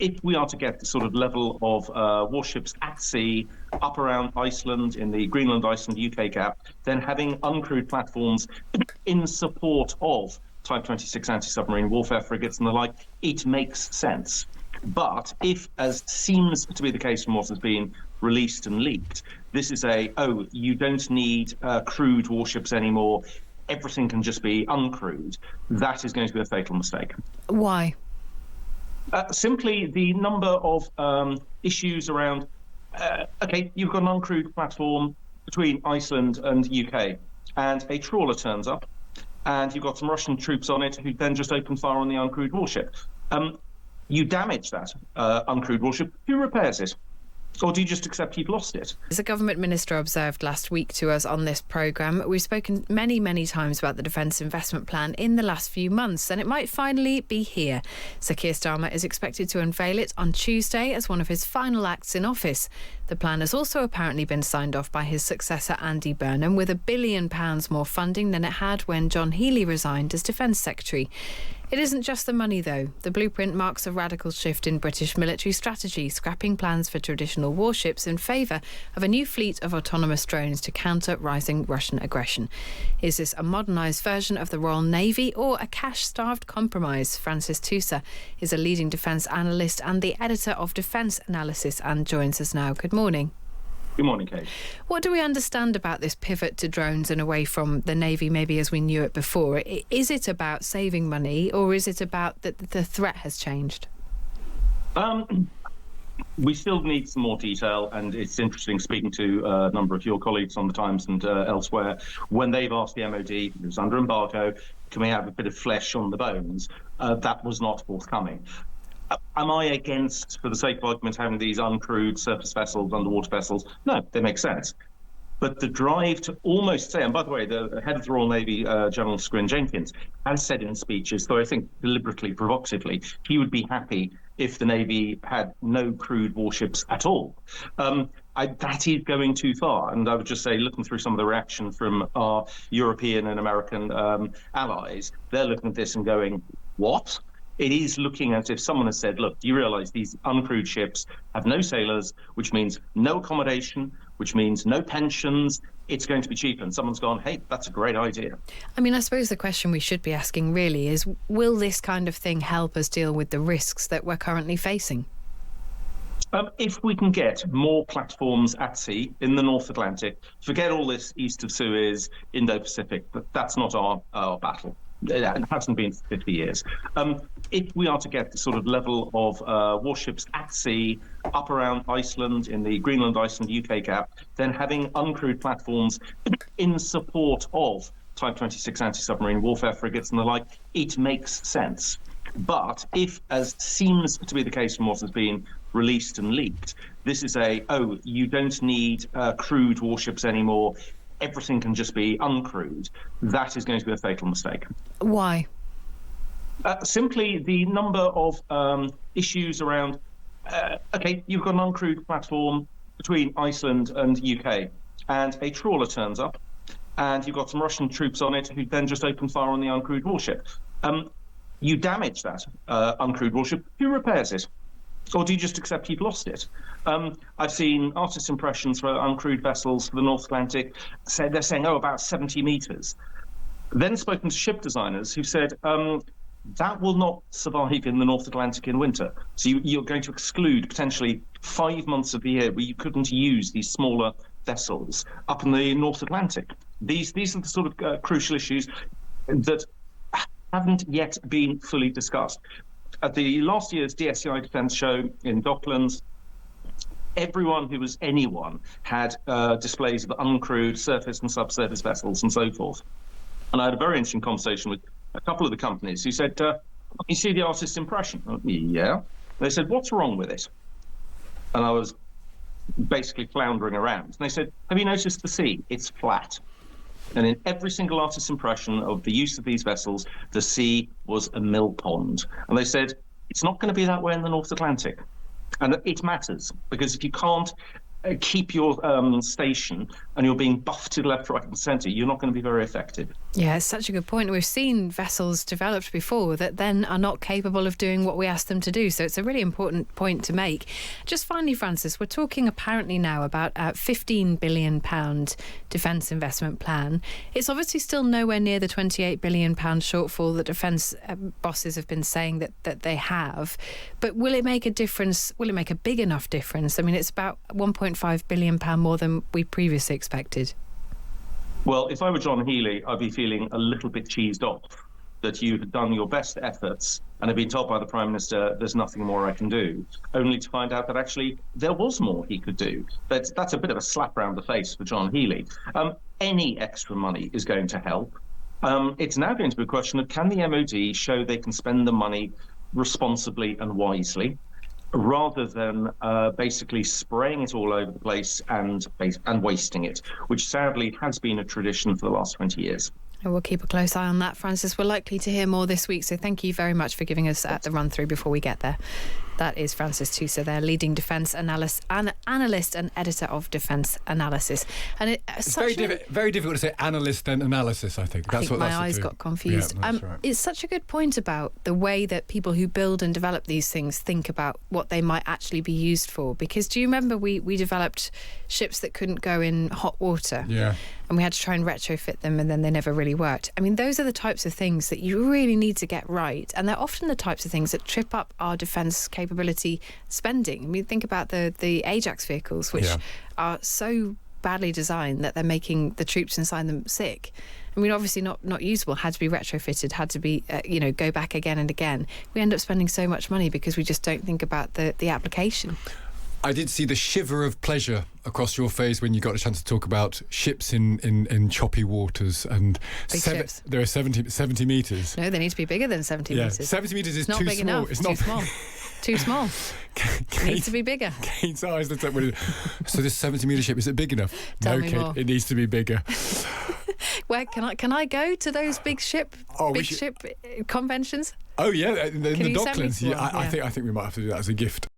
If we are to get the sort of level of warships at sea up around Iceland in the Greenland-Iceland UK gap, then having uncrewed platforms in support of Type 26 anti-submarine warfare frigates and the like, it makes sense. But if, as seems to be the case from what has been released and leaked, this is you don't need crewed warships anymore, everything can just be uncrewed, that is going to be a fatal mistake. Why? Simply the number of issues around, you've got an uncrewed platform between Iceland and UK, and a trawler turns up, and you've got some Russian troops on it who then just open fire on the uncrewed warship. You damage that uncrewed warship, who repairs it? Or do you just accept you've lost it? As a government minister observed last week to us on this programme, we've spoken many, many times about the Defence Investment Plan in the last few months, and it might finally be here. Sir Keir Starmer is expected to unveil it on Tuesday as one of his final acts in office. The plan has also apparently been signed off by his successor Andy Burnham, with £1 billion more funding than it had when John Healey resigned as Defence Secretary. It isn't just the money, though. The blueprint marks a radical shift in British military strategy, scrapping plans for traditional warships in favour of a new fleet of autonomous drones to counter rising Russian aggression. Is this a modernised version of the Royal Navy or a cash-starved compromise? Francis Tusa is a leading defence analyst and the editor of Defence Analysis and joins us now. Good morning. Good morning, Kate. What do we understand about this pivot to drones and away from the Navy, maybe as we knew it before? Is it about saving money, or is it about that the threat has changed? We still need some more detail, and it's interesting speaking to a number of your colleagues on the Times and elsewhere, when they've asked the MOD, it was under embargo, can we have a bit of flesh on the bones? That was not forthcoming. Am I against, for the sake of argument, having these uncrewed surface vessels, underwater vessels? No, they make sense. But the drive to almost say, and by the way, the head of the Royal Navy, General Squin Jenkins, has said in speeches, though I think deliberately, provocatively, he would be happy if the Navy had no crewed warships at all. That is going too far. And I would just say, looking through some of the reaction from our European and American allies, they're looking at this and going, what? It is looking as if someone has said, look, do you realise these uncrewed ships have no sailors, which means no accommodation, which means no pensions, it's going to be cheap. And someone's gone, hey, that's a great idea. I mean, I suppose the question we should be asking really is, will this kind of thing help us deal with the risks that we're currently facing? If we can get more platforms at sea in the North Atlantic, forget all this east of Suez, Indo-Pacific, that's not our battle. It hasn't been for 50 years. If we are to get the sort of level of warships at sea up around Iceland in the Greenland-Iceland UK gap, then having uncrewed platforms in support of Type 26 anti-submarine warfare frigates and the like, it makes sense. But if, as seems to be the case from what has been released and leaked, this is you don't need crewed warships anymore, everything can just be uncrewed, that is going to be a fatal mistake. Why? Simply the number of issues around, you've got an uncrewed platform between Iceland and UK, and a trawler turns up, and you've got some Russian troops on it who then just open fire on the uncrewed warship. You damage that uncrewed warship, who repairs it? Or do you just accept you've lost it? I've seen artist impressions for uncrewed vessels for the North Atlantic. They're saying, about 70 metres. Then spoken to ship designers who said, that will not survive in the North Atlantic in winter. So you're going to exclude potentially 5 months of the year where you couldn't use these smaller vessels up in the North Atlantic. These are the sort of crucial issues that haven't yet been fully discussed. At the last year's DSEI Defence Show in Docklands, everyone who was anyone had displays of uncrewed surface and subsurface vessels and so forth. And I had a very interesting conversation with a couple of the companies who said, you see the artist's impression? Yeah. They said, what's wrong with it? And I was basically floundering around. And they said, have you noticed the sea? It's flat. And in every single artist's impression of the use of these vessels, the sea was a mill pond. And they said, it's not going to be that way in the North Atlantic. And it matters, because if you can't keep your station and you're being buffeted left, right and centre, you're not going to be very effective. Yeah, it's such a good point. We've seen vessels developed before that then are not capable of doing what we ask them to do. So it's a really important point to make. Just finally, Francis, we're talking apparently now about a £15 billion defence investment plan. It's obviously still nowhere near the £28 billion shortfall that defence bosses have been saying that they have. But will it make a difference? Will it make a big enough difference? I mean, it's about £1.5 billion more than we previously expected. Well, if I were John Healey, I'd be feeling a little bit cheesed off that you've done your best efforts and have been told by the Prime Minister there's nothing more I can do, only to find out that actually there was more he could do. But that's a bit of a slap around the face for John Healey. Any extra money is going to help. It's now going to be a question of, can the MOD show they can spend the money responsibly and wisely, rather than basically spraying it all over the place and wasting it, which sadly has been a tradition for the last 20 years. And we'll keep a close eye on that, Francis. We're likely to hear more this week, so thank you very much for giving us the run-through before we get there. That is Francis Tusa, their leading defence analyst and editor of Defence Analysis. And it's very difficult to say analyst and analysis, I think. That's my eyes got confused. Yeah, that's right. It's such a good point about the way that people who build and develop these things think about what they might actually be used for. Because do you remember we developed ships that couldn't go in hot water? Yeah. And we had to try and retrofit them, and then they never really worked. I mean, those are the types of things that you really need to get right. And they're often the types of things that trip up our defence capability spending. I mean, think about the Ajax vehicles, which are so badly designed that they're making the troops inside them sick. I mean, obviously not usable, had to be retrofitted, had to be, go back again and again. We end up spending so much money because we just don't think about the application. I did see the shiver of pleasure across your face when you got a chance to talk about ships in choppy waters and ships. There are 70 metres. No, they need to be bigger than 70 metres. 70 metres is not too big small. enough. It's too not small. Too small. Needs to be bigger. Kate's eyes looked up. So this 70-metre ship, is it big enough? Tell no, me Kate, more. it needs to be bigger. Where can I go to those big ship conventions? Oh yeah, in the you send me Docklands. to one? I think we might have to do that as a gift.